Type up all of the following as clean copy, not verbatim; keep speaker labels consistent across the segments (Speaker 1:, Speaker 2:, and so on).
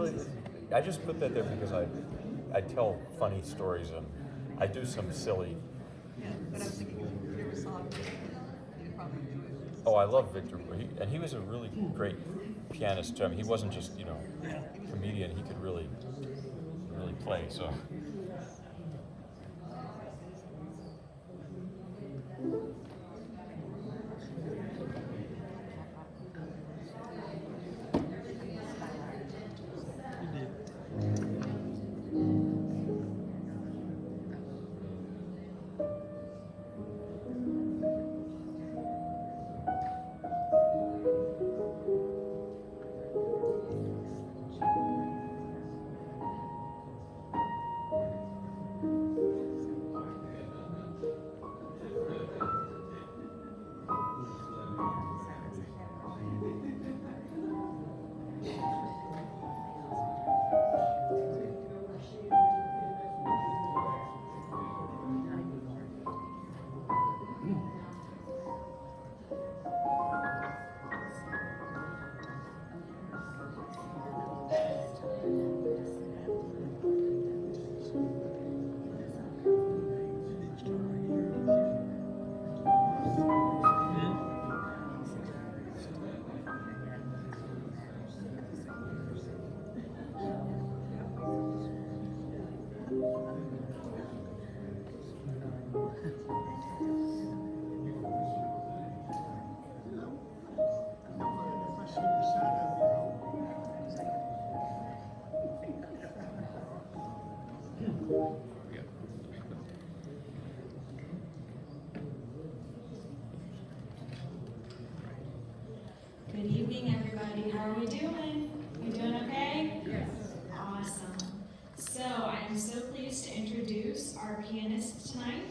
Speaker 1: really, I just put that there because I tell funny stories and I do some silly.
Speaker 2: Yeah, but I was thinking if you ever saw him, you'd probably enjoy it.
Speaker 1: Oh, I love Victor, and he was a really great pianist too. I mean, he wasn't just comedian. He could really play. So.
Speaker 3: Good evening, everybody. How are we doing? We doing okay?
Speaker 2: Yes.
Speaker 3: Awesome. So I'm so pleased to introduce our pianist tonight.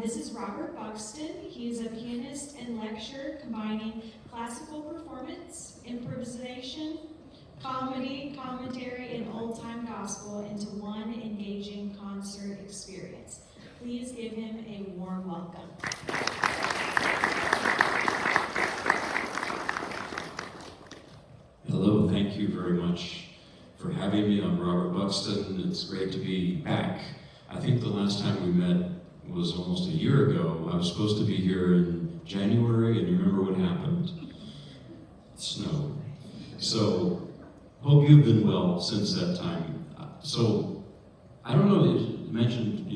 Speaker 3: This is Robert Buxton. He's a pianist and lecturer combining classical performance, improvisation, comedy, commentary, and old-time gospel into one engaging concert experience. Please give him a warm welcome.
Speaker 4: Hello, thank you very much for having me. I'm Robert Buxton. It's great to be back. I think the last time we met was almost a year ago. I was supposed to be here in January, and you remember what happened? It snowed. So, hope you've been well since that time. So, I don't know, you mentioned,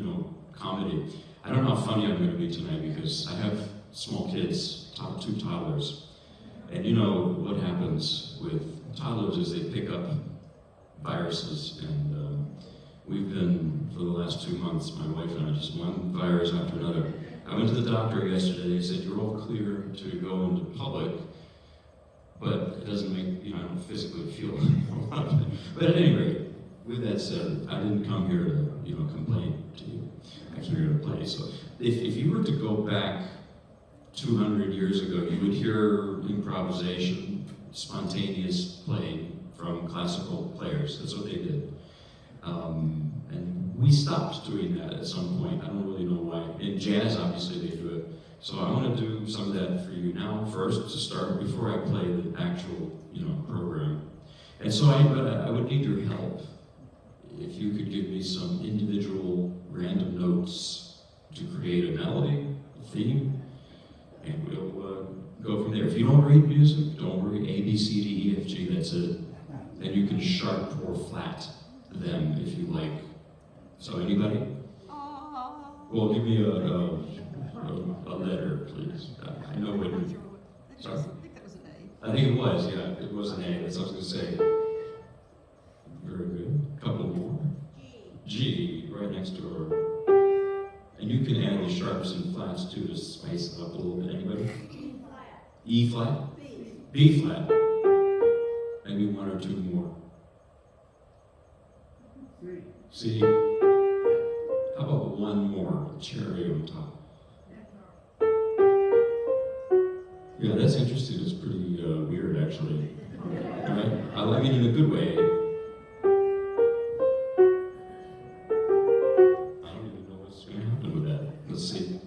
Speaker 4: comedy. I don't know how funny I'm going to be tonight because I have small kids, two toddlers. And you know what happens with toddlers is they pick up viruses, and we've been, for the last 2 months, my wife and I, just one virus after another. I went to the doctor yesterday. They said, you're all clear to go into public, but it doesn't make, I don't physically feel a lot of it. But at any rate, with that said, I didn't come here to, complain to you. I came here to play. So if you were to go back 200 years ago, you would hear improvisation, spontaneous playing from classical players. That's what they did. And we stopped doing that at some point. I don't really know why. In jazz, obviously, they do it. So I want to do some of that for you now first to start before I play the actual, program. And so I would need your help. If you could give me some individual random notes to create a melody, a theme, and we'll go from there. If you don't read music, don't worry. A, B, C, D, E, F, G, that's it. Then you can sharp or flat them if you like. So anybody? Well, give me a letter, please. I know what you... Sorry?
Speaker 2: I think that was an A.
Speaker 4: I think it was, yeah. It was an A. That's what I was going to say. Very good. A couple more. G, right next to her. And you can add the sharps and flats too to spice it up a little bit. Anybody? E flat? B flat. Maybe one or two more. C. How about one more? Cherry on top. Yeah, that's interesting. It's pretty weird, actually. Right? I mean, in a good way. I don't even know what's going to happen with that. Let's see.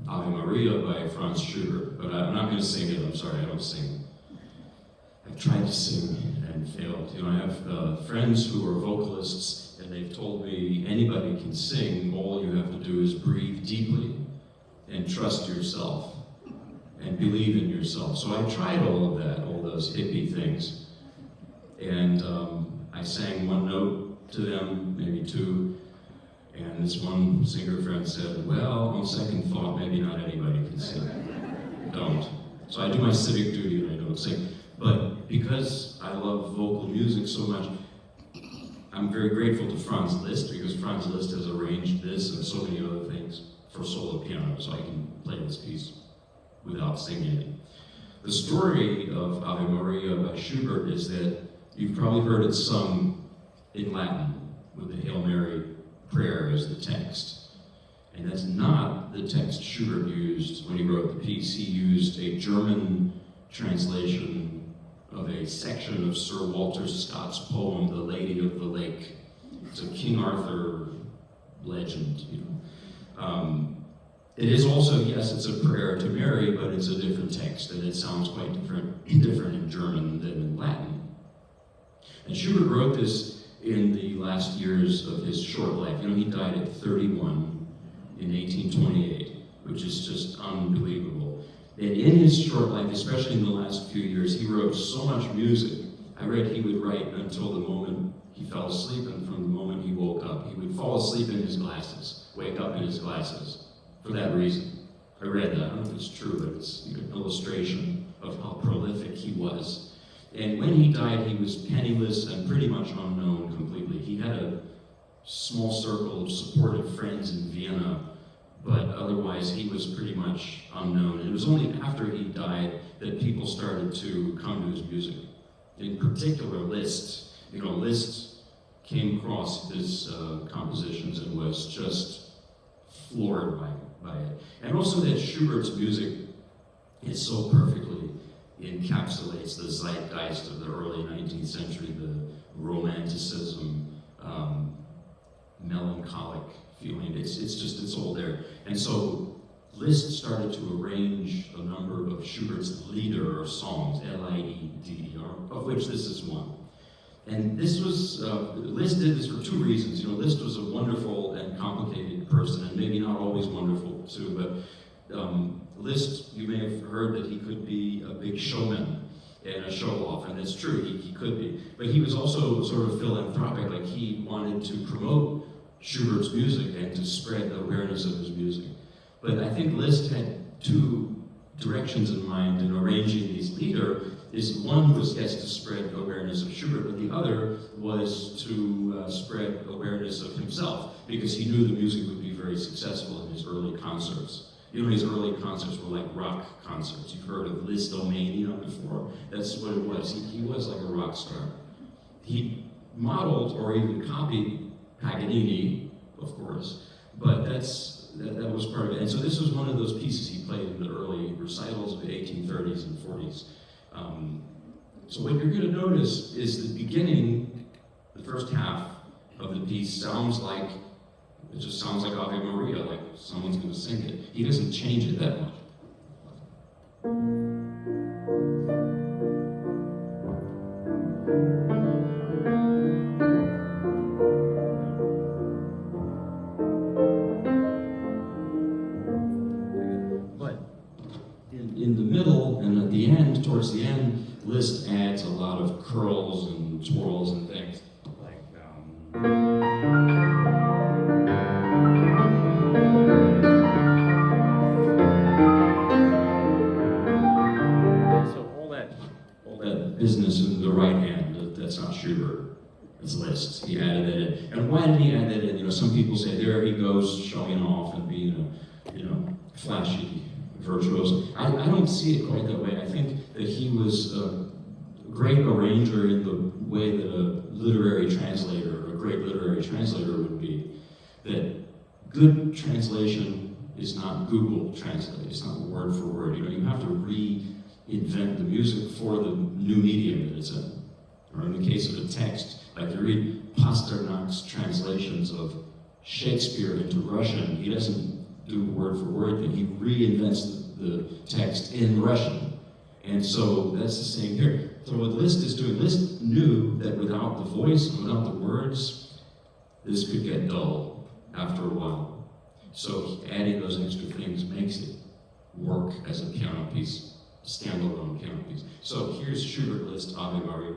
Speaker 4: Ave Maria by Franz Schubert, but I'm not going to sing it. I'm sorry, I don't sing. I've tried to sing and failed. You know, I have friends who are vocalists, and they've told me anybody can sing. All you have to do is breathe deeply and trust yourself and believe in yourself. So I tried all of that, all those hippie things, and I sang one note to them, maybe two, and this one singer friend said, well, on second thought, maybe not anybody can sing. Don't. So I do my civic duty and I don't sing. But because I love vocal music so much, I'm very grateful to Franz Liszt, because Franz Liszt has arranged this and so many other things for solo piano, so I can play this piece without singing it. The story of Ave Maria by Schubert is that you've probably heard it sung in Latin with the Hail Mary prayer as the text. And that's not the text Schubert used when he wrote the piece. He used a German translation of a section of Sir Walter Scott's poem, The Lady of the Lake. It's a King Arthur legend, you know. It is also, yes, it's a prayer to Mary, but it's a different text, and it sounds quite different in German than in Latin. And Schubert wrote this in the last years of his short life. You know, he died at 31 in 1828, which is just unbelievable. And in his short life, especially in the last few years, he wrote so much music. I read he would write until the moment he fell asleep, and from the moment he woke up. He would fall asleep in his glasses, wake up in his glasses, for that reason. I read that. I don't know if it's true, but it's an illustration of how prolific he was. And when he died, he was penniless and pretty much unknown completely. He had a small circle of supportive friends in Vienna, but otherwise he was pretty much unknown. And it was only after he died that people started to come to his music. In particular, Liszt. You know, Liszt came across his compositions and was just floored by it. And also that Schubert's music is so perfectly encapsulates the zeitgeist of the early 19th century, the romanticism, melancholic feeling. It's all there. And so Liszt started to arrange a number of Schubert's Lieder, or songs, L-I-E-D-E-R, of which this is one. And this was, Liszt did this for two reasons. You know, Liszt was a wonderful and complicated person, and maybe not always wonderful too, but Liszt, you may have heard that he could be a big showman and a show-off, and that's true, he could be. But he was also sort of philanthropic, like he wanted to promote Schubert's music and to spread the awareness of his music. But I think Liszt had two directions in mind in arranging these Lieder. Is one was, yes, to spread awareness of Schubert, but the other was to spread awareness of himself, because he knew the music would be very successful in his early concerts. You know, his early concerts were like rock concerts. You've heard of Listomania before? That's what it was. He was like a rock star. He modeled or even copied Paganini, of course, but that was part of it. And so this was one of those pieces he played in the early recitals of the 1830s and 40s. So what you're going to notice is the beginning, the first half of the piece sounds like, it just sounds like Ave Maria, like someone's going to sing it. He doesn't change it that much. But in the middle and at the end, towards the end, Liszt adds a lot of curls and twirls and things. Like, so all that business in the right hand, that's not Schubert, it's Liszt. He added that in. And why did he add that in? You know, some people say, there he goes showing off and being a, you know, flashy virtuoso. I don't see it quite that way. I think that he was a great arranger in the way that a literary translator, or a great literary translator would be. That good translation is not Google Translate. It's not word for word. You know, you have to reinvent the music for the new medium that it's in. Or in the case of a text, like you read Pasternak's translations of Shakespeare into Russian, he doesn't do word for word thing. He reinvents the text in Russian. And so that's the same here. So what Liszt is doing, Liszt knew that without the voice, without the words, this could get dull after a while. So adding those extra things makes it work as a piano piece, standalone piano piece. So here's Schubert Liszt Ave Maria.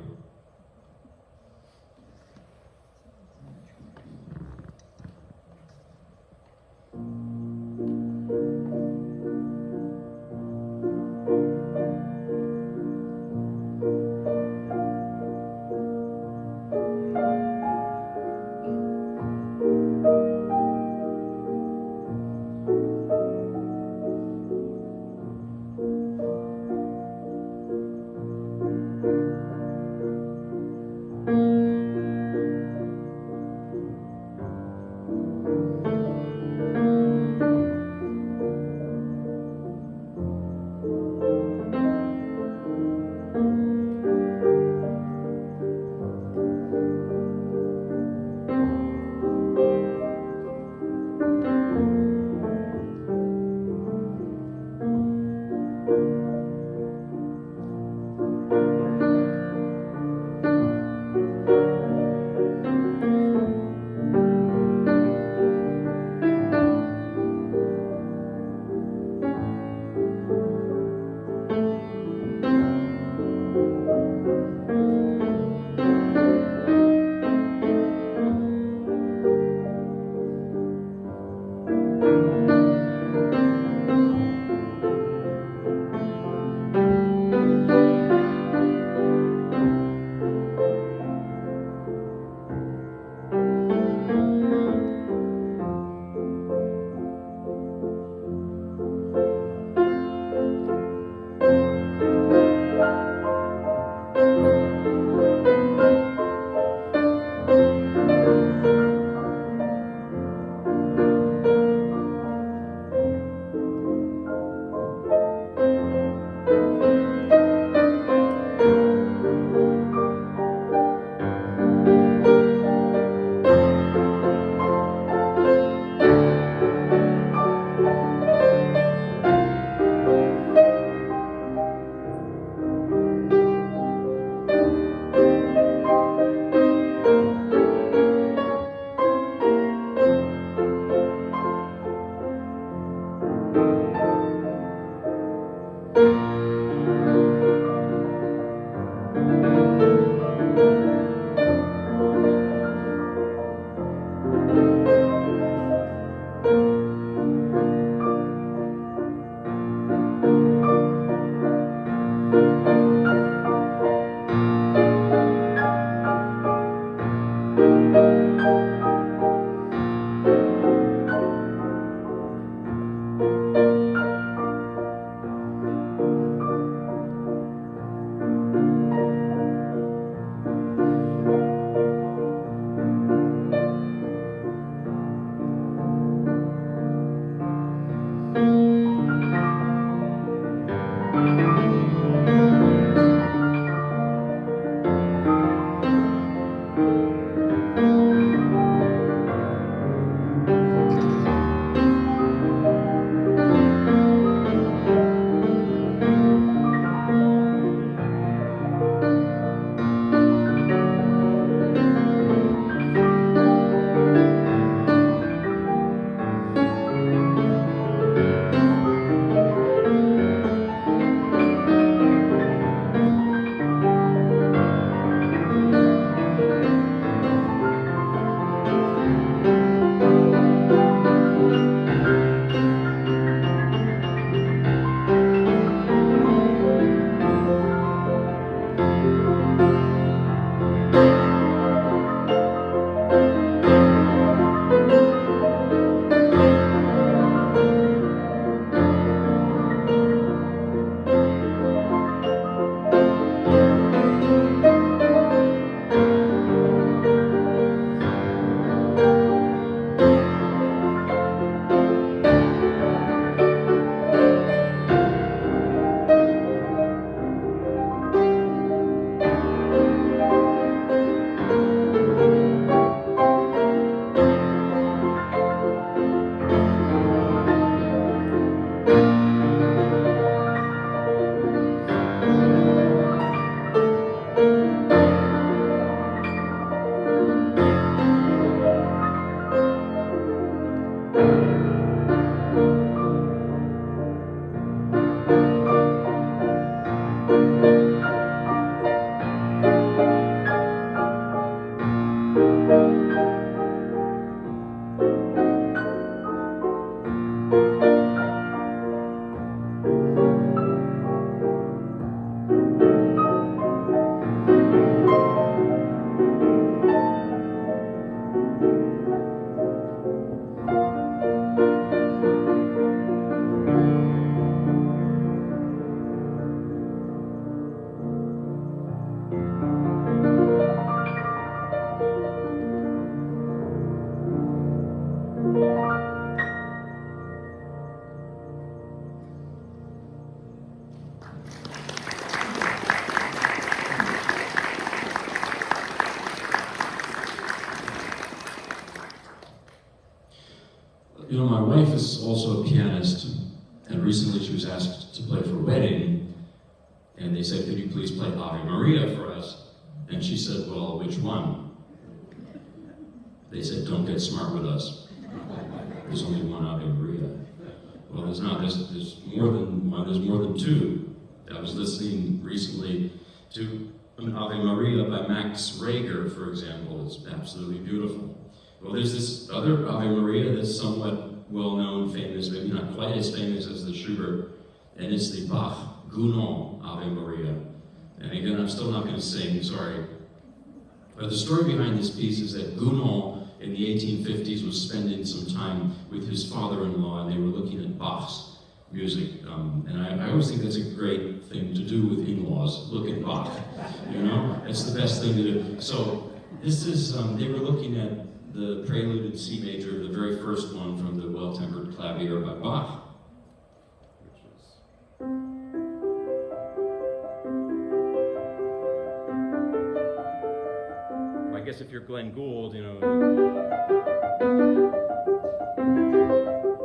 Speaker 4: wife is also a pianist, and recently she was asked to play for a wedding, and they said, could you please play Ave Maria for us? And she said, well, which one? They said, don't get smart with us. There's only one Ave Maria. Well, there's not. There's more than one. There's more than two. I was listening recently to an Ave Maria by Max Reger, for example. It's absolutely beautiful. Well, there's this other Ave Maria that's somewhat well-known, famous, maybe not quite as famous as the Schubert, and it's the Bach Gounod Ave Maria. And again, I'm still not going to sing, sorry. But the story behind this piece is that Gounod in the 1850s was spending some time with his father-in-law, and they were looking at Bach's music. And I always think that's a great thing to do with in-laws, look at Bach. You know, it's the best thing to do. So this is, they were looking at the Prelude in C major, the very first one from the Well-Tempered Clavier by Bach.
Speaker 1: I guess if you're Glenn Gould, you know.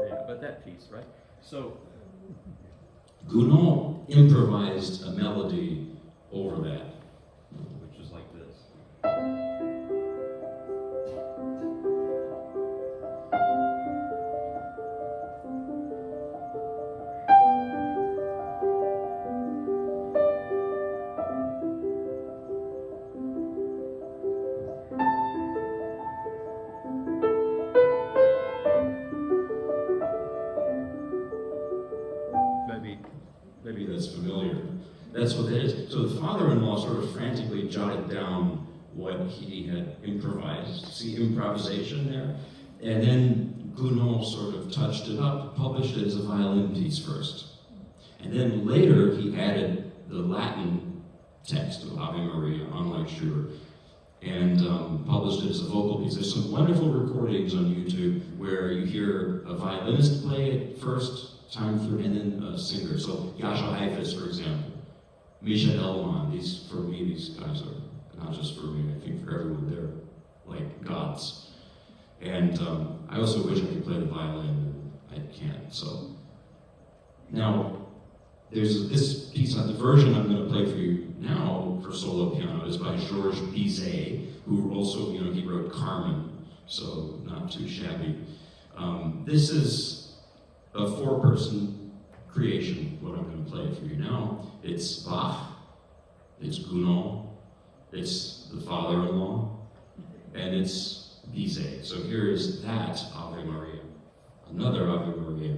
Speaker 1: Yeah, but that piece, right? So.
Speaker 4: Gounod improvised a melody over that.
Speaker 1: Which is like this.
Speaker 4: Maybe that's familiar. That's what that is. So the father-in-law sort of frantically jotted down what he had improvised. See improvisation there? And then Gounod sort of touched it up, published it as a violin piece first. And then later he added the Latin text of Ave Maria, unlike Schubert, and published it as a vocal piece. There's some wonderful recordings on YouTube where you hear a violinist play it first, time through, and then a singer. So Jascha Heifetz, for example, Misha Elman, these guys are not just for me, I think for everyone, they're like gods. And I also wish I could play the violin, and I can't, so. Now, there's this piece, the version I'm going to play for you now for solo piano is by Georges Bizet, who also, you know, he wrote Carmen, so not too shabby. This is a four-person creation, what I'm going to play for you now. It's Bach, it's Gounod, it's the father-in-law, and it's Bizet. So here is that Ave Maria, another Ave Maria.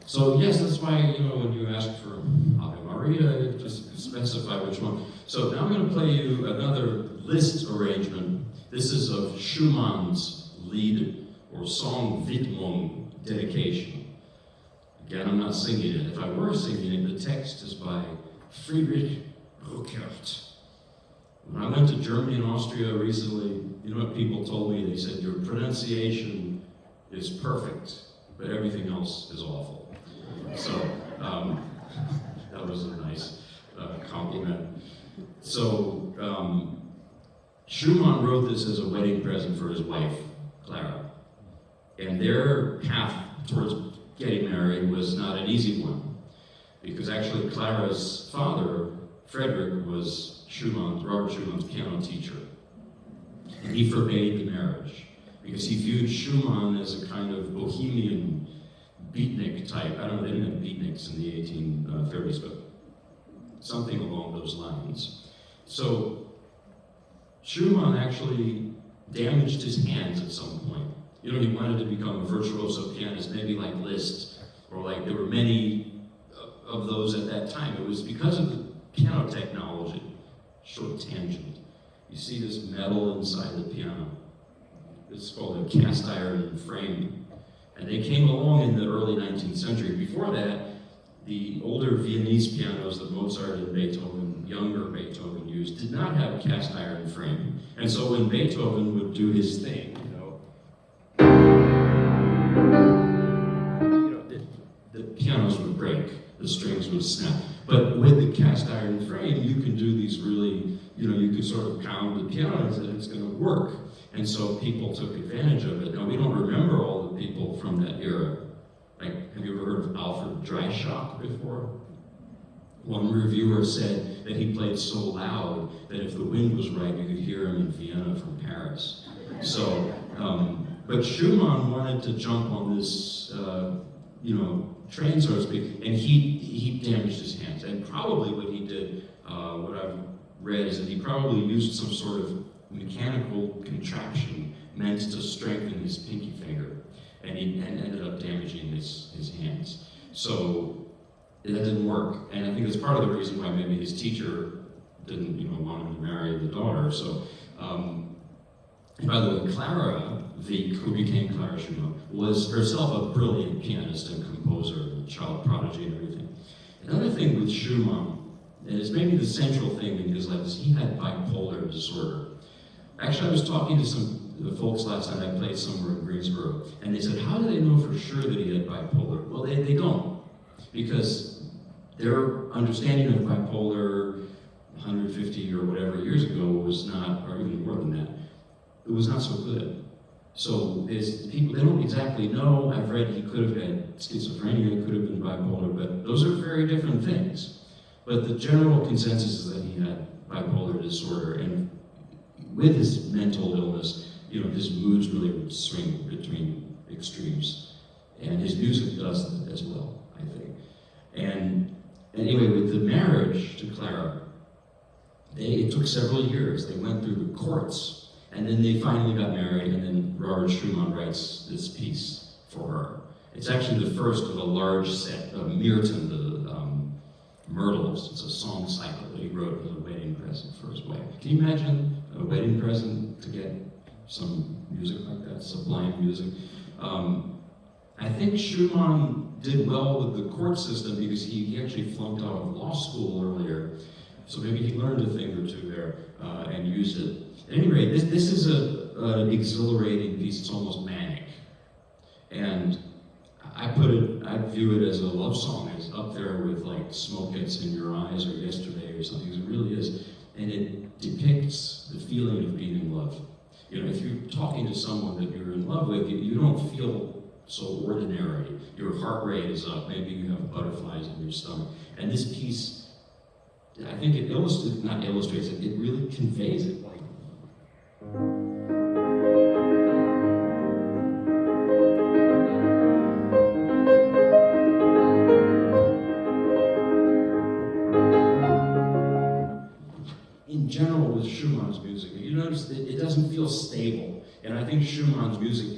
Speaker 4: So yes, that's why, when you ask for Ave Maria, just specify which one. So now I'm going to play you another Liszt arrangement. This is of Schumann's Lied or Song Widmung dedication. Again, I'm not singing it. If I were singing it, the text is by Friedrich Ruckert. When I went to Germany and Austria recently, you know what people told me? They said, your pronunciation is perfect, but everything else is awful. So that was a nice compliment. So Schumann wrote this as a wedding present for his wife, Clara. And their path towards getting married was not an easy one, because actually Clara's father, Frederick, was Robert Schumann's piano teacher. And he forbade the marriage, because he viewed Schumann as a kind of bohemian beatnik type. I don't know, they didn't have beatniks in the 1830s, but something along those lines. So Schumann actually damaged his hands at some point. He wanted to become a virtuoso pianist, maybe like Liszt, or like there were many of those at that time. It was because of the piano technology. Short tangent. You see this metal inside the piano. It's called a cast iron frame. And they came along in the early 19th century. Before that, the older Viennese pianos that Mozart and Beethoven, younger Beethoven, used did not have a cast iron frame. And so when Beethoven would do his thing, the pianos would break, the strings would snap. But with the cast iron frame, you can do these really, you can sort of pound the piano and it's going to work. And so people took advantage of it. Now, we don't remember all the people from that era. Like, have you ever heard of Alfred Dreischock before? One reviewer said that he played so loud that if the wind was right, you could hear him in Vienna from Paris. So, but Schumann wanted to jump on this, train, so to speak, and he damaged his hands. And probably what he did, what I've read, is that he probably used some sort of mechanical contraption meant to strengthen his pinky finger, and he ended up damaging his hands. So that didn't work, and I think that's part of the reason why maybe his teacher didn't, want him to marry the daughter. So, and by the way, Clara Wieck, who became Clara Schumann, was herself a brilliant pianist and composer, and child prodigy and everything. Another thing with Schumann, and it's maybe the central thing in his life, is he had bipolar disorder. Actually, I was talking to some folks last night. I played somewhere in Greensboro, and they said, how do they know for sure that he had bipolar? Well, they don't, because their understanding of bipolar 150 or whatever years ago was not, or even more than that, it was not so good. So people, they don't exactly know. I've read he could have had schizophrenia, he could have been bipolar, but those are very different things. But the general consensus is that he had bipolar disorder, and with his mental illness, his moods really would swing between extremes. And his music does that as well, I think. And anyway, with the marriage to Clara, it took several years. They went through the courts, and then they finally got married, and then Robert Schumann writes this piece for her. It's actually the first of a large set of Mirton, the Myrtles. It's a song cycle that he wrote as a wedding present for his wife. Can you imagine a wedding present to get some music like that, sublime music? I think Schumann did well with the court system because he actually flunked out of law school earlier. So maybe he learned a thing or two there and used it. At any rate, this is an exhilarating piece. It's almost manic. And I view it as a love song. It's up there with like Smoke Gets in Your Eyes or Yesterday or something. It really is. And it depicts the feeling of being in love. If you're talking to someone that you're in love with, you don't feel so ordinary. Your heart rate is up. Maybe you have butterflies in your stomach. And this piece, I think it illustrates it, it really conveys it. In general, with Schumann's music, you notice that it doesn't feel stable. And I think Schumann's music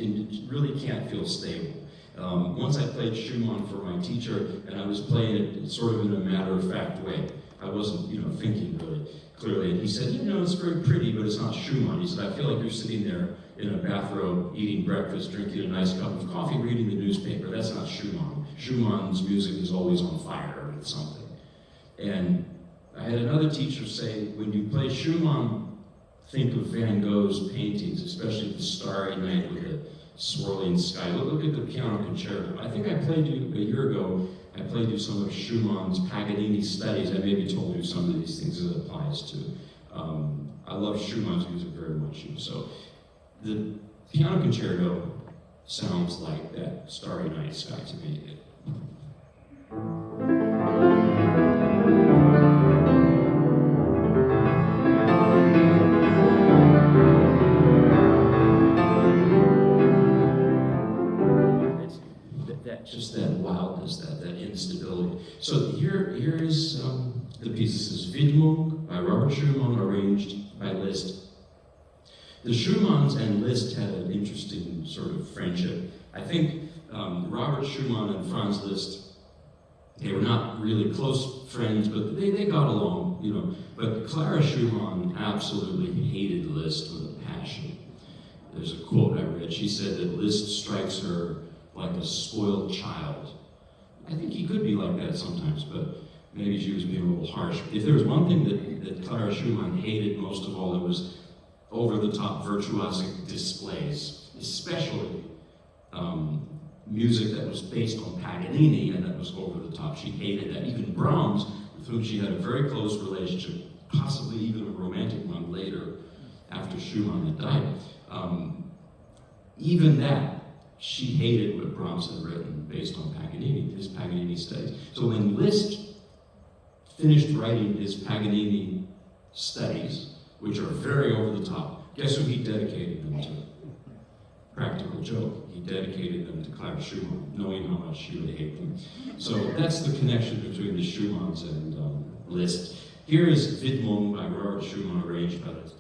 Speaker 4: really can't feel stable. Once I played Schumann for my teacher, and I was playing it sort of in a matter-of-fact way. I wasn't, thinking really clearly. And he said, it's very pretty, but it's not Schumann. He said, I feel like you're sitting there in a bathrobe, eating breakfast, drinking a nice cup of coffee, reading the newspaper. That's not Schumann. Schumann's music is always on fire with something. And I had another teacher say, when you play Schumann, think of Van Gogh's paintings, especially the Starry Night with the swirling sky. Look at the piano concerto. I think I played you a year ago. I played you some of Schumann's Paganini studies. I maybe told you some of these things it applies to. I love Schumann's music very much. So the piano concerto sounds like that Starry Night sky to me. Just that wildness, that instability. So here is the piece. This is Widmung by Robert Schumann, arranged by Liszt. The Schumanns and Liszt had an interesting sort of friendship. I think Robert Schumann and Franz Liszt, they were not really close friends, but they got along, But Clara Schumann absolutely hated Liszt with a passion. There's a quote I read. She said that Liszt strikes her like a spoiled child. I think he could be like that sometimes, but maybe she was being a little harsh. If there was one thing that Clara Schumann hated most of all, it was over-the-top virtuosic displays, especially music that was based on Paganini and that was over the top. She hated that. Even Brahms, with whom she had a very close relationship, possibly even a romantic one later, after Schumann had died, even that, she hated what Brahms had written based on Paganini, his Paganini studies. So when Liszt finished writing his Paganini studies, which are very over the top, guess who he dedicated them to? Practical joke. He dedicated them to Clara Schumann, knowing how much she would hate them. So that's the connection between the Schumanns and Liszt. Here is Widmung by Robert Schumann, arranged by Liszt.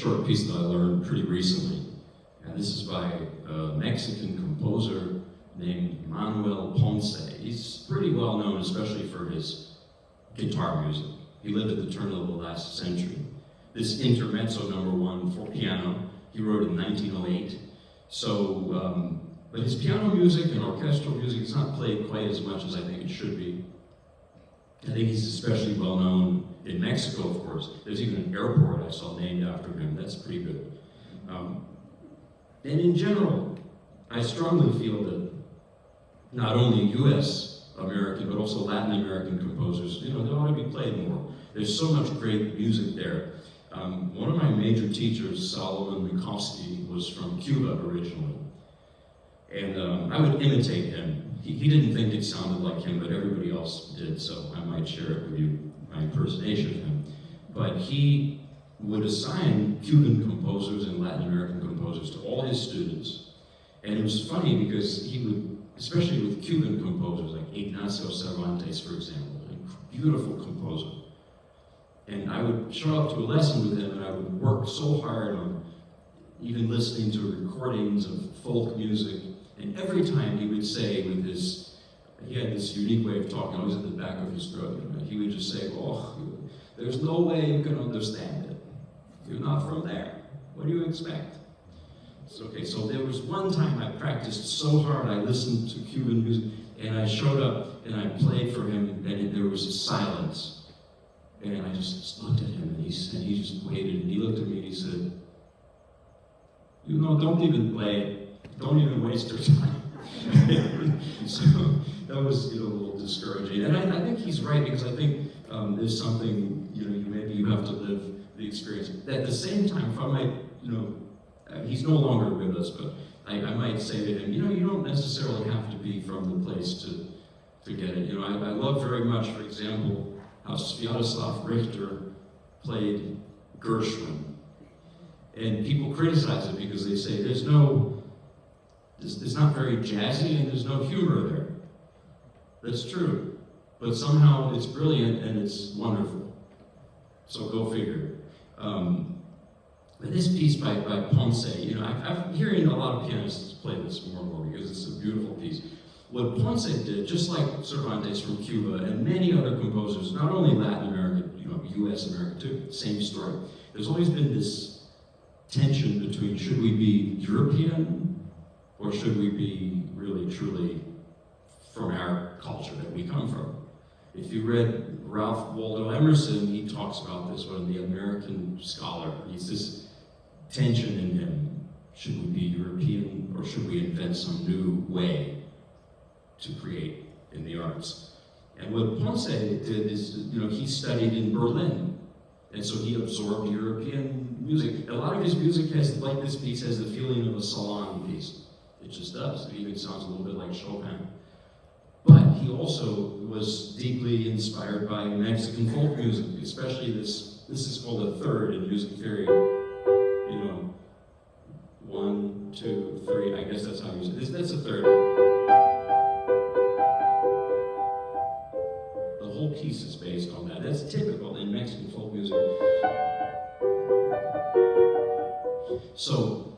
Speaker 4: short piece that I learned pretty recently. And this is by a Mexican composer named Manuel Ponce. He's pretty well known, especially for his guitar music. He lived at the turn of the last century. This Intermezzo #1 for piano, he wrote in 1908. So, but his piano music and orchestral music is not played quite as much as I think it should be. I think he's especially well known in Mexico, of course. There's even an airport I saw named after him. That's pretty good. And in general, I strongly feel that not only U.S. American, but also Latin American composers, they ought to be played more. There's so much great music there. One of my major teachers, Solomon Minkowski, was from Cuba originally. And I would imitate him. He didn't think it sounded like him, but everybody else did, so I might share it with you, my impersonation of him. But he would assign Cuban composers and Latin American composers to all his students. And it was funny because he would, especially with Cuban composers, like Ignacio Cervantes, for example, a beautiful composer. And I would show up to a lesson with him, and I would work so hard on even listening to recordings of folk music. And every time he would say with he had this unique way of talking, always at the back of his throat. He would just say, "Oh, there's no way you can understand it. You're not from there. What do you expect?" It's okay, so there was one time I practiced so hard, I listened to Cuban music, and I showed up and I played for him, and there was a silence. And I just looked at him, and he just waited, and he looked at me and he said, "Don't even play. Don't even waste your time." So that was a little discouraging. And I think he's right, because I think there's something, maybe you have to live the experience. At the same time, if I might, he's no longer with us, but I might say to him, you don't necessarily have to be from the place to get it. I love very much, for example, how Sviatoslav Richter played Gershwin. And people criticize it because they say it's not very jazzy and there's no humor there. That's true. But somehow it's brilliant and it's wonderful. So go figure. But this piece by Ponce, I'm hearing a lot of pianists play this more and more because it's a beautiful piece. What Ponce did, just like Cervantes from Cuba and many other composers, not only Latin America, U.S. America too, same story. There's always been this tension between, should we be European or should we be really truly from our culture that we come from? If you read Ralph Waldo Emerson, he talks about this, one of the American scholar. He's this tension in him. Should we be European or should we invent some new way to create in the arts? And what Ponce did is, he studied in Berlin. And so he absorbed European music. A lot of his music like this piece, has the feeling of a salon piece. It just does. It even sounds a little bit like Chopin. But he also was deeply inspired by Mexican folk music, especially this is called a third in music theory. 1, 2, 3, I guess that's how you say it. That's a third. The whole piece is based on that. That's typical in Mexican folk music. So,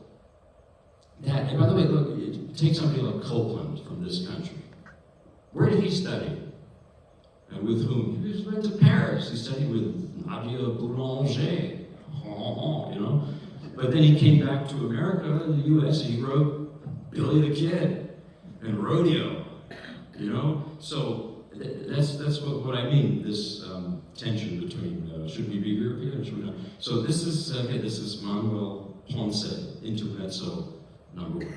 Speaker 4: that, and by the way, look, take somebody like Copland from this country. Where did he study? And with whom? He went to Paris. He studied with Nadia Boulanger. But then he came back to America, the U.S., and he wrote Billy the Kid and Rodeo. So that's what I mean. This tension between should we be European or should we not? So this is Manuel Ponce, Intermezzo #1.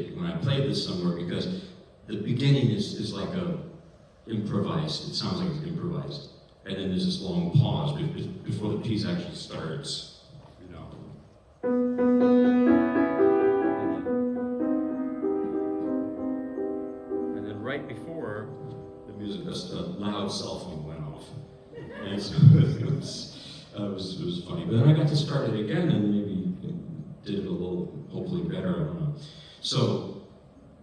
Speaker 4: it when I played this somewhere, because the beginning is like a improvised. It sounds like it's improvised, and then there's this long pause before the piece actually starts. You know. And then right before the music, a loud cell phone went off, and so it was funny. But then I got to start it again, and maybe did it a little, hopefully better. I don't know. So.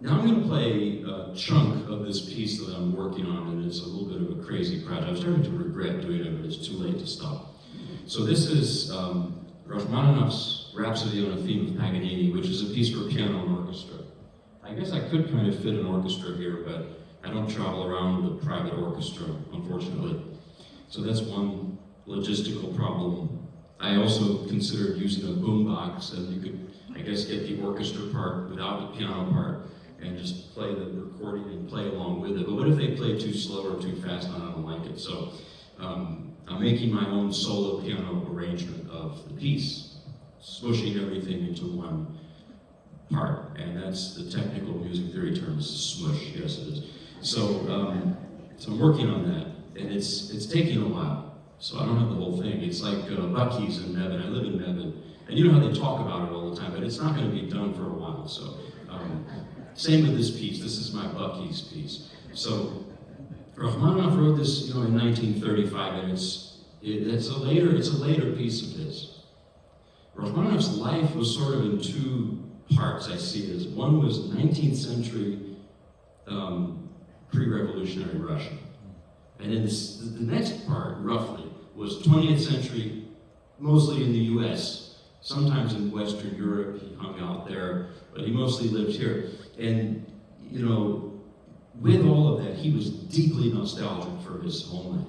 Speaker 4: Now I'm going to play a chunk of this piece that I'm working on, and it's a little bit of a crazy project. I'm starting to regret doing it, but it's too late to stop. So this is Rachmaninoff's Rhapsody on a Theme of Paganini, which is a piece for piano and orchestra. I guess I could kind of fit an orchestra here, but I don't travel around with a private orchestra, unfortunately. So that's one logistical problem. I also considered using a boombox, and you could, I guess, get the orchestra part without the piano part, and just play the recording and play along with it. But what if they play too slow or too fast and I don't like it? So I'm making my own solo piano arrangement of the piece, smooshing everything into one part. And that's the technical music theory term, is smush, yes it is. So I'm working on that, and it's taking a while. So I don't have the whole thing. It's like Bucky's in Mebane. I live in Mebane. And you know how they talk about it all the time, but it's not going to be done for a while. So same with this piece. This is my Bucky's piece. So Rachmaninoff wrote this, in 1935, and it's a later piece of his. Rachmaninoff's life was sort of in two parts. I see it as one was 19th century pre-revolutionary Russia, and then the next part, roughly, was 20th century, mostly in the U.S. Sometimes in Western Europe, he hung out there, but he mostly lived here. And, with all of that, he was deeply nostalgic for his homeland.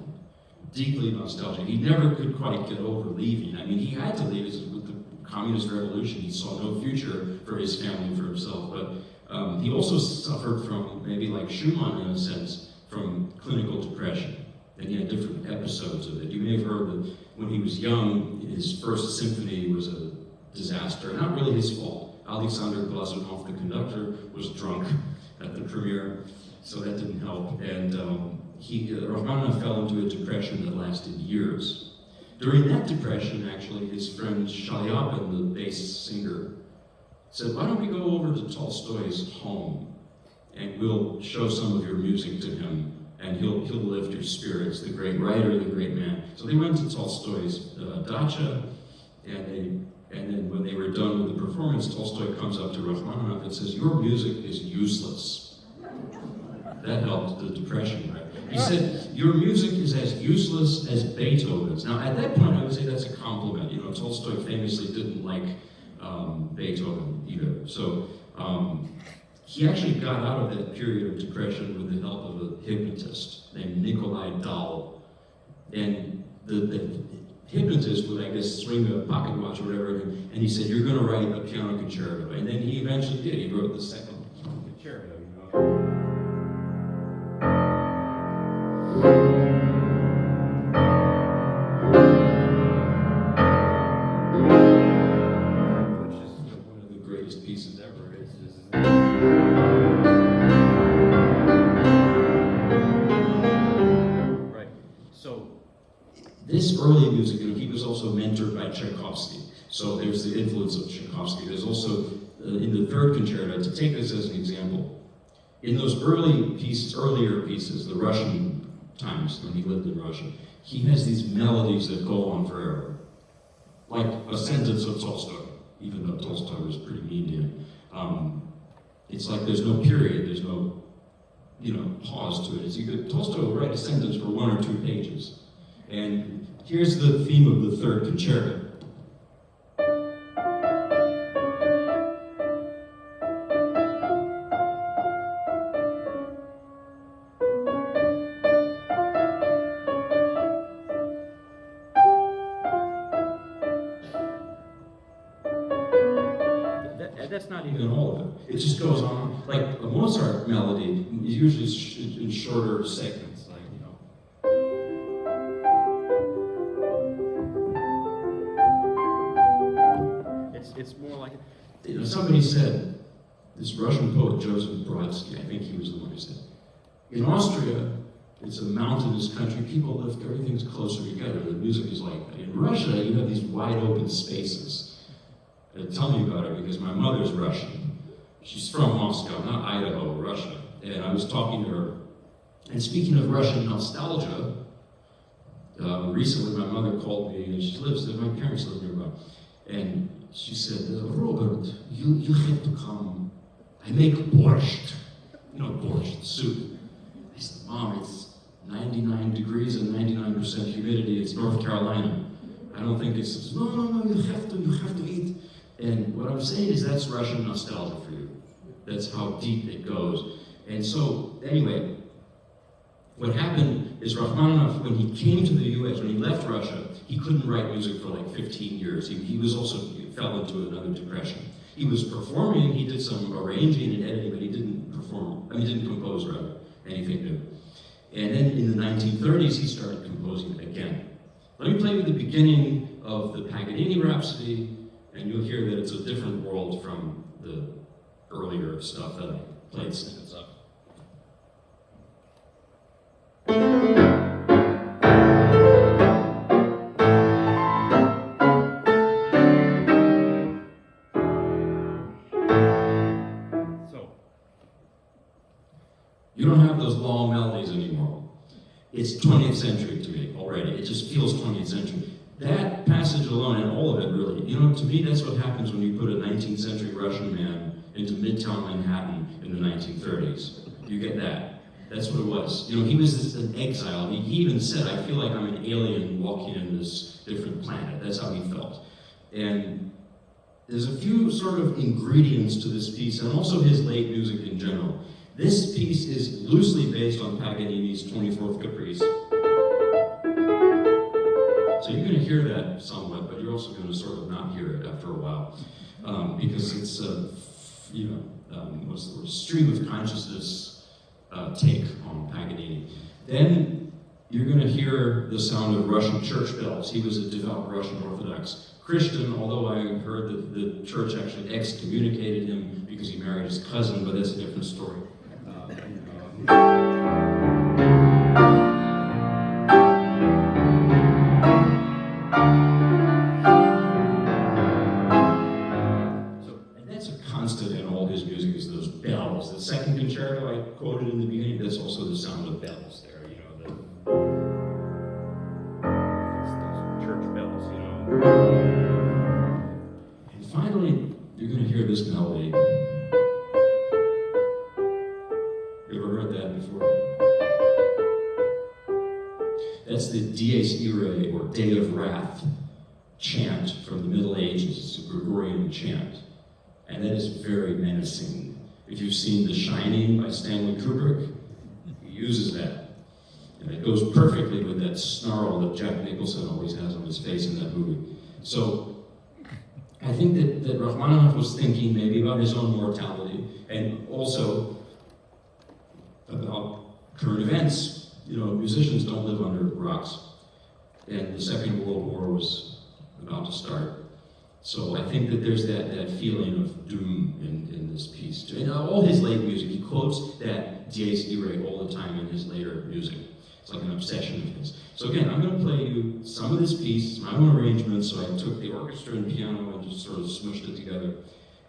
Speaker 4: Deeply nostalgic. He never could quite get over leaving. I mean, he had to leave. With the communist revolution, he saw no future for his family, for himself. But he also suffered from, maybe like Schumann in a sense, from clinical depression. And he had different episodes of it. You may have heard that when he was young, his first symphony was a disaster. Not really his fault. Alexander Glazunov, the conductor, was drunk at the premiere, so that didn't help. And Rachmaninoff fell into a depression that lasted years. During that depression, actually, his friend Shaliapin, the bass singer, said, "Why don't we go over to Tolstoy's home, and we'll show some of your music to him, and he'll lift your spirits, the great writer, the great man." So they went to Tolstoy's dacha, and then when they were done with the performance, Tolstoy comes up to Rachmaninoff and says, "Your music is useless." That helped the depression, right? He said, "Your music is as useless as Beethoven's." Now, at that point, I would say that's a compliment. Tolstoy famously didn't like Beethoven either. So he actually got out of that period of depression with the help of a hypnotist named Nikolai Dahl. And the hypnotist would, I guess, swing a pocket watch or whatever, and he said, "You're going to write a piano concerto." And then he eventually did. He wrote the second concerto, which is one of the greatest pieces ever. Right. So this early music, he was also mentored by Tchaikovsky. So there's the influence of Tchaikovsky. There's also, in the third concerto, to take this as an example, in those earlier pieces, the Russian times when he lived in Russia, he has these melodies that go on forever. Like a sentence of Tolstoy, even though Tolstoy was pretty mean to him. It's like there's no period, there's no, pause to it. Tolstoy will write a sentence for 1 or 2 pages. And here's the theme of the third concerto. That's not even all of it. It just goes on. Like a Mozart melody is usually in shorter segments. It's more like, somebody said, this Russian poet, Joseph Brodsky, I think he was the one who said, in Austria, it's a mountainous country, people live, everything's closer together, the music is like that. In Russia, you have these wide open spaces. Tell me about it, because my mother's Russian. She's from Moscow, not Idaho, Russia. And I was talking to her, and speaking of Russian nostalgia, recently my mother called me, and my parents live nearby, and she said, Robert, you have to come. I make borscht. You know, borscht, soup. I said, Mom, it's 99 degrees and 99% humidity. It's North Carolina. I don't think it's, no, you have to eat. And what I'm saying is that's Russian nostalgia for you. That's how deep it goes. And so, anyway, what happened is Rachmaninoff, when he came to the US, when he left Russia, he couldn't write music for like 15 years. He fell into another depression. He was performing, he did some arranging and editing, but he didn't compose rather, anything new. And then in the 1930s, he started composing again. Let me play you the beginning of the Paganini Rhapsody, and you'll hear that it's a different world from the earlier stuff that I played snippets of. You don't have those long melodies anymore. It's 20th century to me already. It just feels 20th century. That passage alone, and all of it really, to me that's what happens when you put a 19th century Russian man into Midtown Manhattan in the 1930s. You get that. That's what it was. He was an exile. He even said, I feel like I'm an alien walking in this different planet. That's how he felt. And there's a few sort of ingredients to this piece, and also his late music in general. This piece is loosely based on Paganini's 24th Caprice. So you're going to hear that somewhat, but you're also going to sort of not hear it after a while, because it's what's the word? Stream of consciousness take on Paganini. Then you're going to hear the sound of Russian church bells. He was a devout Russian Orthodox Christian, although I heard that the church actually excommunicated him because he married his cousin, but that's a different story. And that's a constant in all his music, is those bells. The second concerto I quoted in the beginning, that's also the sound of bells there, it's those church bells, And finally, you're going to hear this melody. You ever heard that before? That's the Dies Irae, or Day of Wrath, chant from the Middle Ages. It's a Gregorian chant. And that is very menacing. If you've seen The Shining by Stanley Kubrick, he uses that. And it goes perfectly with that snarl that Jack Nicholson always has on his face in that movie. So I think that Rachmaninoff was thinking maybe about his own mortality, and also about current events. Musicians don't live under rocks. And the Second World War was about to start. So I think that there's that feeling of doom in this piece too. And all his late music, he quotes that Dies Irae all the time in his later music. It's like an obsession of his. So again, I'm going to play you some of this piece, my own arrangement, so I took the orchestra and piano and just sort of smushed it together.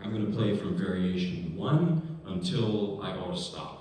Speaker 4: I'm going to play from Variation 1 until I ought to stop.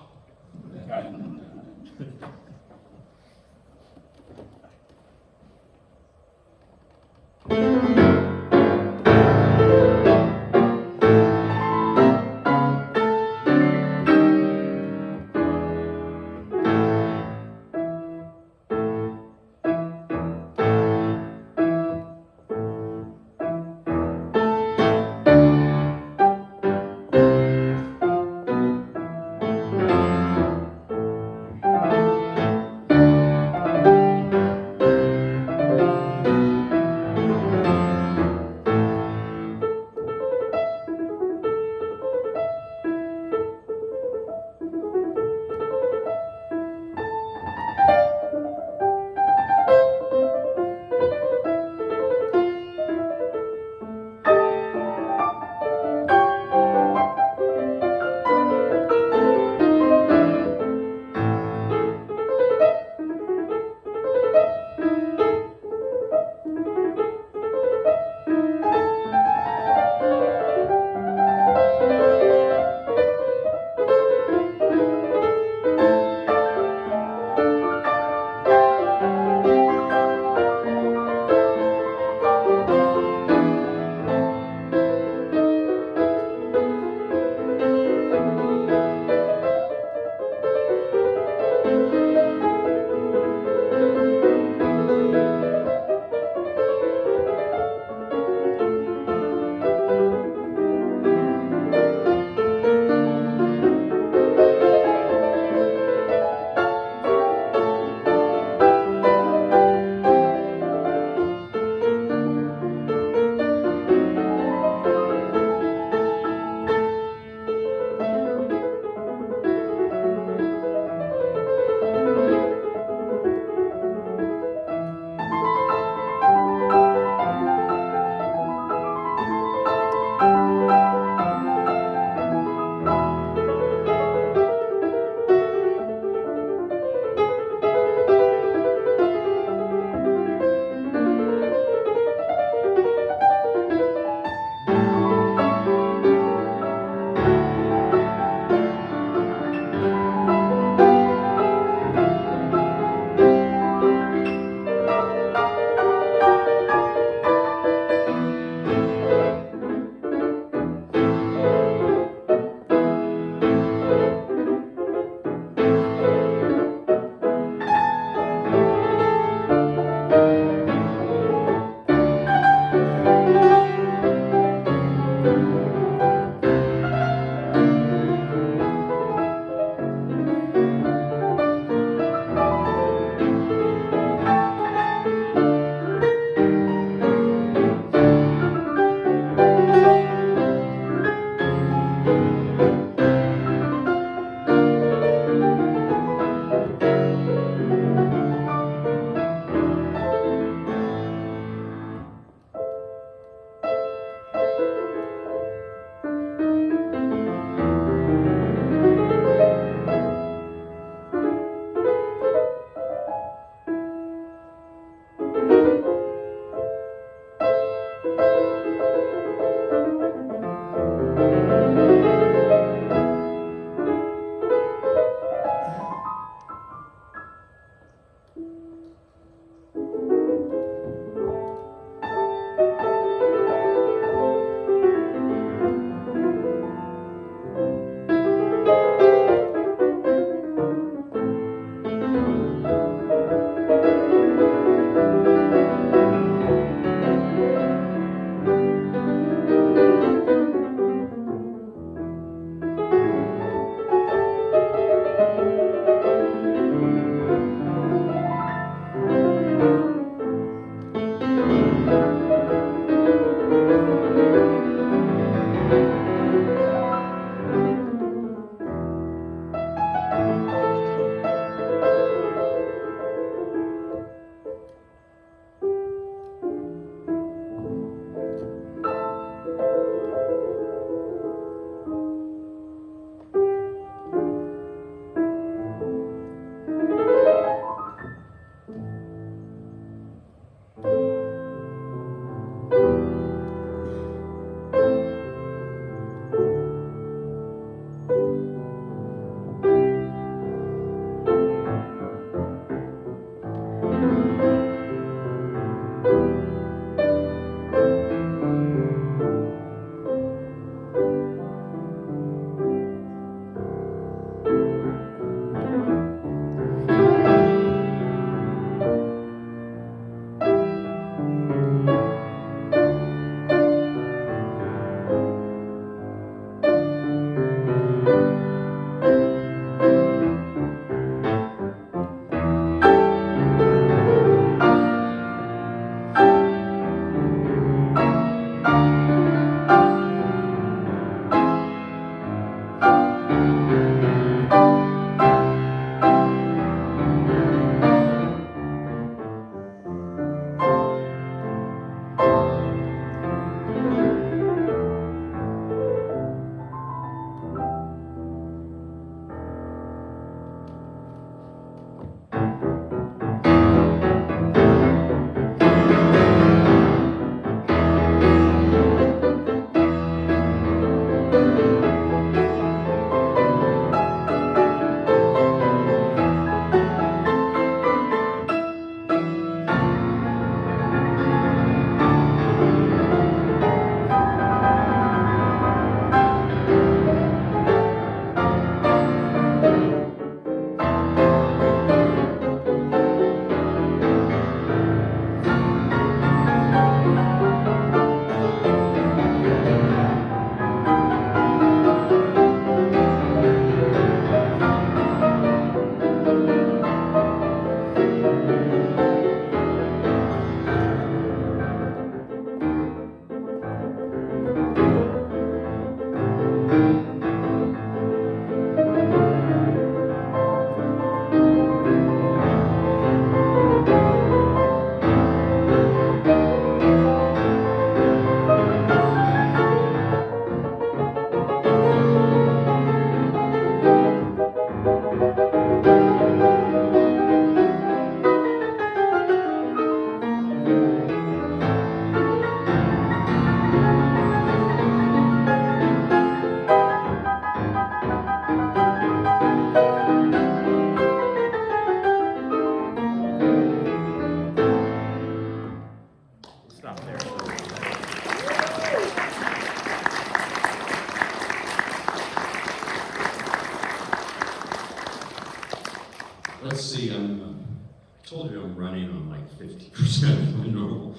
Speaker 4: told you I'm running on like 50% of my normal.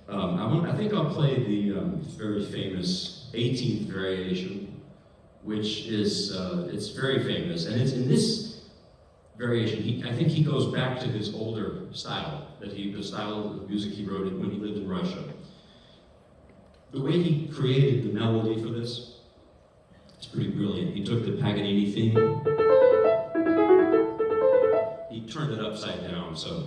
Speaker 4: I think I'll play the very famous 18th variation, which is, it's very famous, and it's in this variation, I think he goes back to his older style, the style of music he wrote when he lived in Russia. The way he created the melody for this, it's pretty brilliant. He took the Paganini theme, he turned it upside down, so.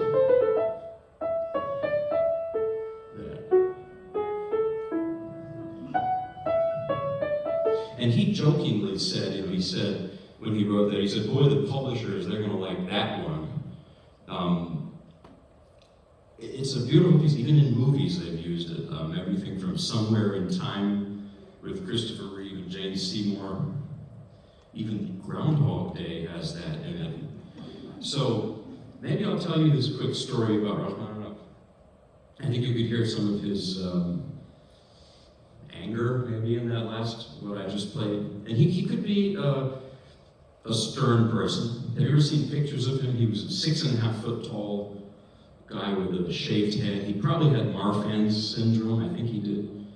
Speaker 4: And he jokingly said, he said, when he wrote that, he said, boy, the publishers, they're gonna like that one. It's a beautiful piece, even in movies they've used it. Everything from Somewhere in Time with Christopher Reeve and Jane Seymour. Even Groundhog Day has that in it. So maybe I'll tell you this quick story about Rachmaninoff. I think you could hear some of his anger maybe in that last, what I just played. And he could be a stern person. Have you ever seen pictures of him? He was a 6.5 foot tall guy with a shaved head. He probably had Marfan's syndrome, I think he did.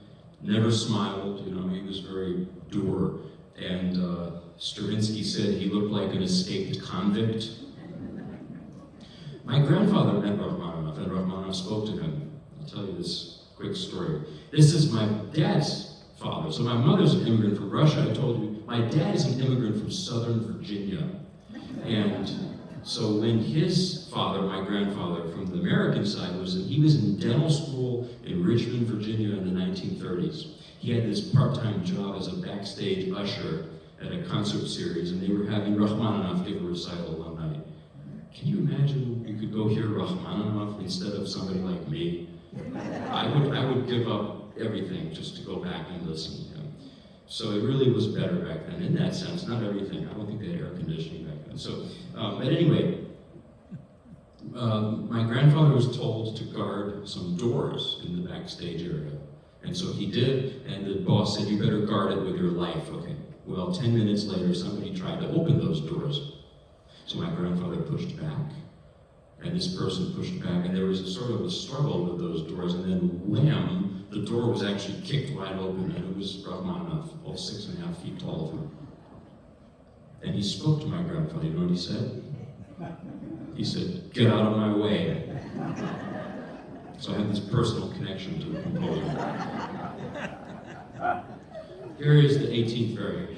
Speaker 4: Never smiled, he was very dour. And Stravinsky said he looked like an escaped convict. My grandfather met Rachmaninoff, and Rachmaninoff spoke to him. I'll tell you this quick story. This is my dad's father. So my mother's an immigrant from Russia, I told you. My dad is an immigrant from Southern Virginia. And so when his father, my grandfather from the American side, he was in dental school in Richmond, Virginia in the 1930s. He had this part-time job as a backstage usher at a concert series, and they were having Rachmaninoff give a recital one night. Can you imagine you could go hear Rachmaninoff instead of somebody like me? I would give up everything just to go back and listen to him. So it really was better back then, in that sense. Not everything. I don't think they had air conditioning back then. So, but anyway, my grandfather was told to guard some doors in the backstage area. And so he did, and the boss said, you better guard it with your life. Okay. Well, 10 minutes later, somebody tried to open those doors. So my grandfather pushed back, and this person pushed back, and there was a sort of a struggle with those doors, and then wham, the door was actually kicked wide open, and it was Rachmaninoff, all 6.5 feet tall of him. And he spoke to my grandfather. You know what he said? He said, get out of my way. So I have this personal connection to the composer. Here is the 18th variation.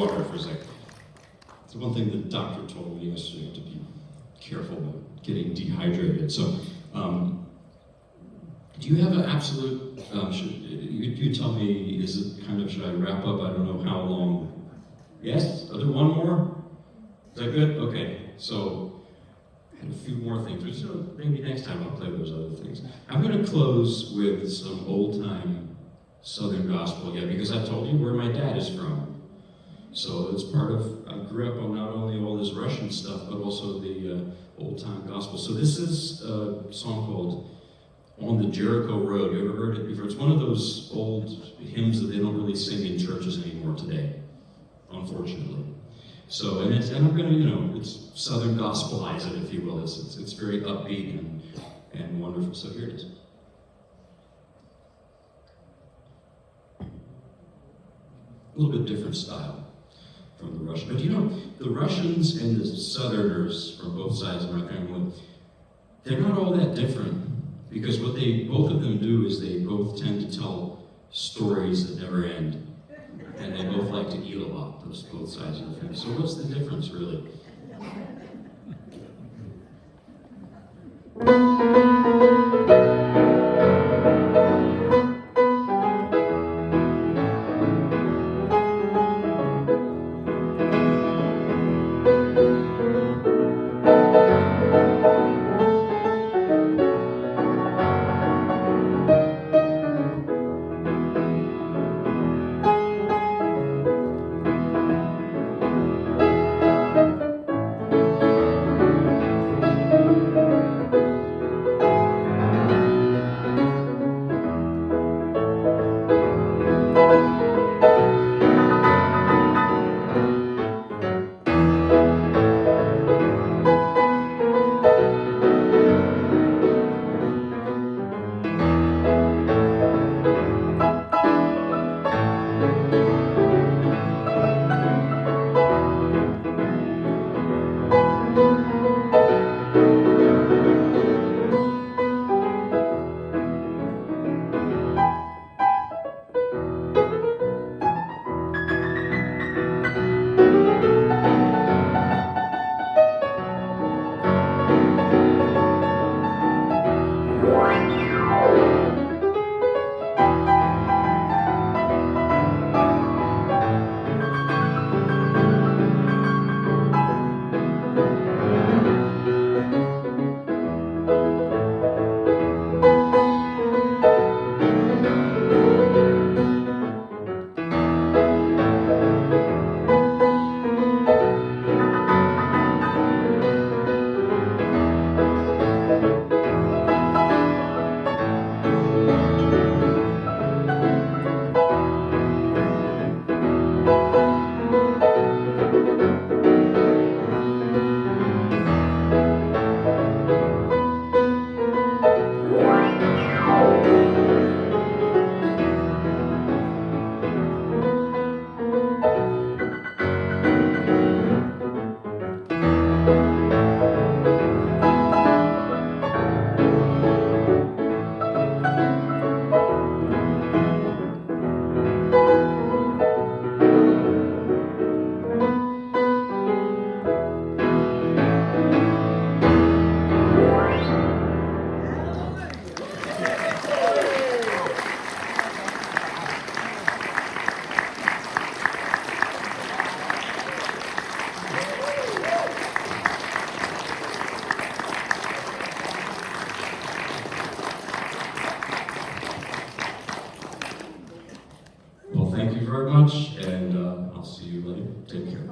Speaker 4: water for a second. It's one thing the doctor told me yesterday, to be careful about getting dehydrated. So, do you have an absolute, you tell me, is it kind of, should I wrap up? I don't know how long. Yes? I'll do one more? Is that good? Okay. So, I had a few more things, which maybe next time I'll play those other things. I'm going to close with some old-time Southern gospel, because I told you where my dad is from. So it's part of, I grew up on not only all this Russian stuff, but also the old-time gospel. So this is a song called On the Jericho Road. You ever heard it before? It's one of those old hymns that they don't really sing in churches anymore today, unfortunately. So, and I'm going to, it's Southern gospelize it, if you will. It's very upbeat and wonderful. So here it is. A little bit different style from the Russian. But the Russians and the Southerners from both sides of my family, they're not all that different, because what both of them do is they both tend to tell stories that never end. And they both like to eat a lot, both sides of the family. So what's the difference, really? Well, thank you very much, and I'll see you later. Take care.